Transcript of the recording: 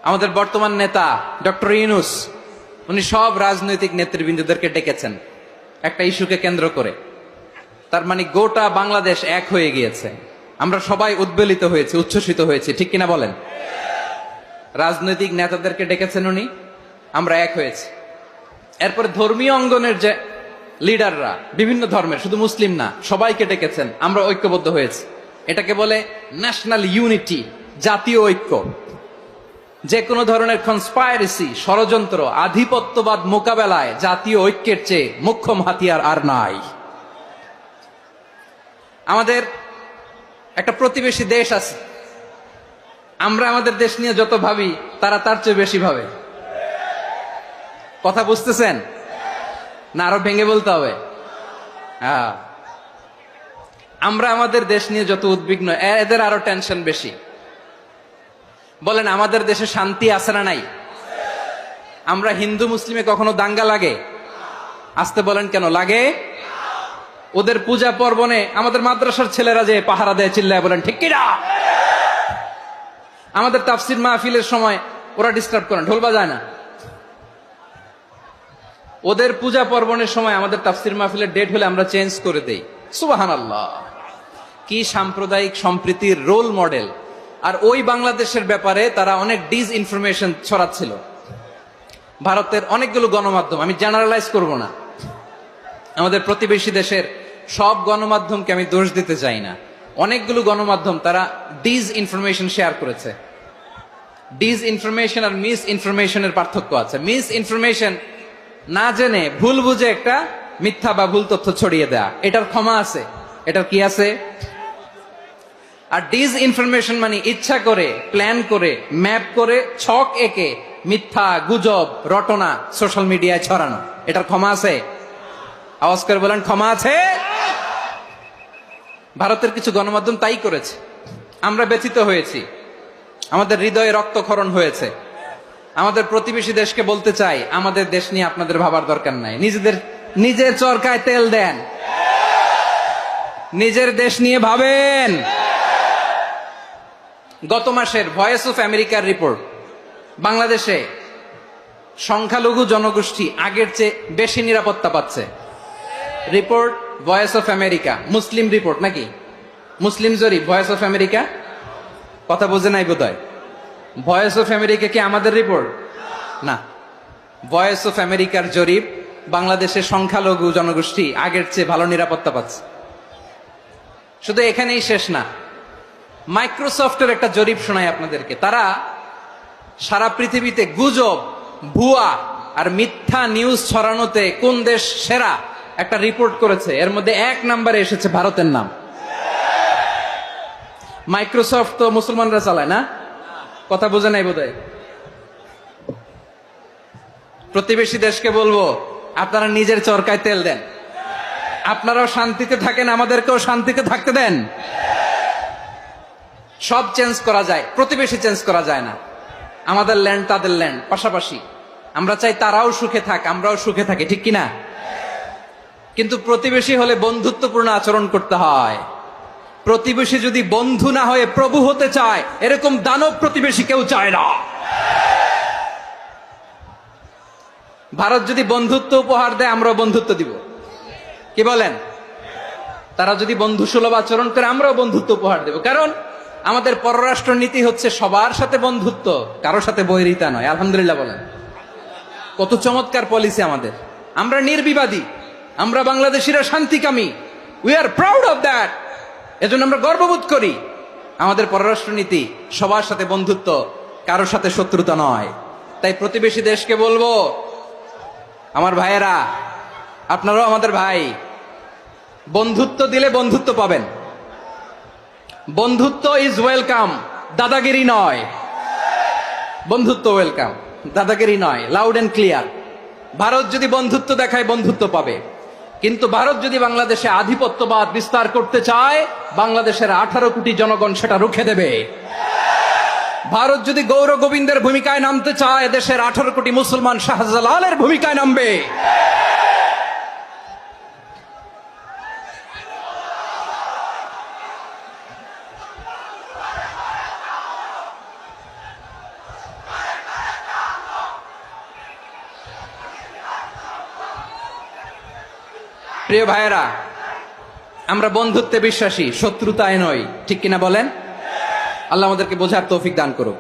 আমাদের বর্তমান নেতা ডক্টর ইউনূস, উনি সব রাজনৈতিক নেতৃবৃন্দদেরকে ডেকেছেন একটা ইস্যুকে কেন্দ্র করে। তার মানে গোটা বাংলাদেশ এক হয়ে গিয়েছে। আমরা সবাই উদ্বেলিত হয়েছি, উচ্ছ্বসিত হয়েছি, ঠিক কিনা বলেন? রাজনৈতিক নেতাদেরকে ডেকেছেন উনি, আমরা এক হয়েছি। এরপরে ধর্মীয় অঙ্গনের যে লিডাররা, বিভিন্ন ধর্মের, শুধু মুসলিম না, সবাইকে ডেকেছেন, আমরা ঐক্যবদ্ধ হয়েছি। এটাকে বলে ন্যাশনাল ইউনিটি, জাতীয় ঐক্য। যে কোনো ধরনের কনস্পাইরেসি, ষড়যন্ত্র, আধিপত্যবাদ মোকাবেলায় জাতীয় ঐক্যের চেয়ে মোক্ষম হাতিয়ার আর নাই। আমাদের একটা প্রতিবেশী দেশ আছে, আমরা আমাদের দেশ নিয়ে যত ভাবি তারা তার চেয়ে বেশি ভাবে। কথা বুঝতেছেন না? আরো ভেঙে বলতে হবে। হ্যাঁ, আমরা আমাদের দেশ নিয়ে যত উদ্বিগ্ন, এদের আরো টেনশন বেশি। বলেন, আমাদের দেশে শান্তি আছে না নাই? আমরা হিন্দু মুসলিমে কখনো দাঙ্গা লাগে? আসতে বলেন, কেন লাগে? ওদের পূজা পার্বণে আমাদের মাদ্রাসার ছেলেরা যে পাহারা দেয়, চিল্লায় বলেন ঠিক কিনা? আমাদের তাফসির মাহফিলের সময় ওরা ডিস্টার্ব করেন, ঢোল বাজায় না। ওদের পূজা পার্বণের সময় আমাদের তাফসির মাহফিলের ডেট হলে আমরা চেঞ্জ করে দেই। সুবহানাল্লাহ, কি সাম্প্রদায়িক সম্প্রীতির রোল মডেল। আর ওই বাংলাদেশের ব্যাপারে তারা অনেক ডিসইনফরমেশন ছড়াচ্ছিল। ভারতের অনেকগুলো গণমাধ্যম, আমি জেনারেলাইজ করব না, আমাদের প্রতিবেশী দেশের সব গণমাধ্যমকে আমি দোষ দিতে চাই না, অনেকগুলো গণমাধ্যম তারা ডিসইনফরমেশন শেয়ার করেছে। ডিসইনফরমেশন আর মিস ইনফরমেশনের পার্থক্য আছে। মিস ইনফরমেশন না জেনে ভুল বুঝে একটা মিথ্যা বা ভুল তথ্য ছড়িয়ে দেয়া, এটার ক্ষমা আছে, এটার কি আছে? আর ডিসইনফরমেশন মানে ইচ্ছা করে, প্ল্যান করে, ম্যাপ করে, ছক এঁকে মিথ্যা, গুজব, রটনা সোশ্যাল মিডিয়ায় ছড়ানো, এটার ক্ষমা আছে? আওয়াজ করে বলেন, ক্ষমা আছে? ভারতের কিছু গণমাধ্যম তাই করেছে। আমরা ব্যথিত হয়েছি, আমাদের হৃদয়ে রক্তক্ষরণ হয়েছে। আমাদের প্রতিবেশী দেশকে বলতে চাই, আমাদের দেশ নিয়ে আপনাদের ভাবার দরকার নাই। নিজের চরকায় তেল দেন, নিজের দেশ নিয়ে ভাবেন। গত মাসের ভয়েস অফ আমেরিকার রিপোর্ট, বাংলাদেশে সংখ্যালঘু জনগোষ্ঠী আগের চেয়ে বেশি নিরাপত্তা পাচ্ছে। Report voice of America, Muslim report নাকি? মুসলিম জরিপ, ভয়েস অফ আমেরিকা। কথা বোঝে নাই বোধহয়। ভয়েস অফ আমেরিকা কি আমাদের রিপোর্ট? না, ভয়েস অফ আমেরিকার জরিপ, বাংলাদেশের সংখ্যালঘু জনগোষ্ঠী আগের চেয়ে ভালো নিরাপত্তা পাচ্ছে। শুধু এখানেই শেষ না, মাইক্রোসফটের একটা জরিপ শোনাই আপনাদেরকে। তারা সারা পৃথিবীতে গুজব, ভুয়া আর মিথ্যা নিউজ ছড়ানোতে কোন দেশ সেরা একটা রিপোর্ট করেছে। এর মধ্যে 1 নম্বরে এসেছে ভারতের নাম। মাইক্রোসফট তো মুসলমানরা চালায় না? কথা বোঝে নাই বোধহয়। প্রতিবেশী দেশকে বলবো, আপনারা নিজের চরকায় তেল দেন, আপনারাও শান্তিতে থাকেন, আমাদেরকেও শান্তিতে থাকতে দেন। সব চেঞ্জ করা যায়, প্রতিবেশী চেঞ্জ করা যায় না। আমাদের ল্যান্ড তাদের ল্যান্ড, পাশাপাশি। আমরা চাই তারাও সুখে থাক, আমরাও সুখে থাকি, ঠিক কিনা? কিন্তু প্রতিবেশী হলে বন্ধুত্বপূর্ণ আচরণ করতে হয়। প্রতিবেশী যদি বন্ধু না হয়ে প্রভু হতে চায়, এরকম দানব প্রতিবেশী কেউ চায় না। ভারত যদি বন্ধুত্ব উপহার দেয়, আমরাও বন্ধুত্ব দিব, কি বলেন? তারা যদি বন্ধু সুলভ আচরণ করে, আমরাও বন্ধুত্ব উপহার দেব। কারণ আমাদের পররাষ্ট্র নীতি হচ্ছে সবার সাথে বন্ধুত্ব, কারোর সাথে বৈরিতা নয়। আলহামদুলিল্লাহ বলেন, কত চমৎকার পলিসি আমাদের। আমরা নির্বিবাদী, আমরা বাংলাদেশিরা শান্তিকামী। We are proud of that. এজন্য আমরা গর্ববোধ করি। আমাদের পররাষ্ট্র নীতি সবার সাথে বন্ধুত্ব, কারোর সাথে শত্রুতা নয়। তাই প্রতিবেশী দেশকে বলবো, আমার ভাইয়েরা, আপনারাও আমাদের ভাই। বন্ধুত্ব দিলে বন্ধুত্ব পাবেন। বন্ধুত্ব ইজ ওয়েলকাম, দাদাগিরি নয়। বন্ধুত্ব ওয়েলকাম, দাদাগিরি নয়। Loud and clear. ভারত যদি বন্ধুত্ব দেখায়, বন্ধুত্ব পাবে। কিন্তু ভারত যদি বাংলাদেশে আধিপত্যবাদ বিস্তার করতে চায়, বাংলাদেশের 18 কোটি জনগণ সেটা রুখে দেবে। ভারত যদি গৌর গোবিন্দের ভূমিকায় নামতে চায়, দেশের 18 কোটি মুসলমান শাহজালালের ভূমিকায় নামবে। প্রিয় ভাইয়েরা, আমরা বন্ধুত্বে বিশ্বাসী, শত্রুতায় নয়, ঠিক কিনা বলেন? আল্লাহ আমাদেরকে বোঝার তৌফিক দান করুক।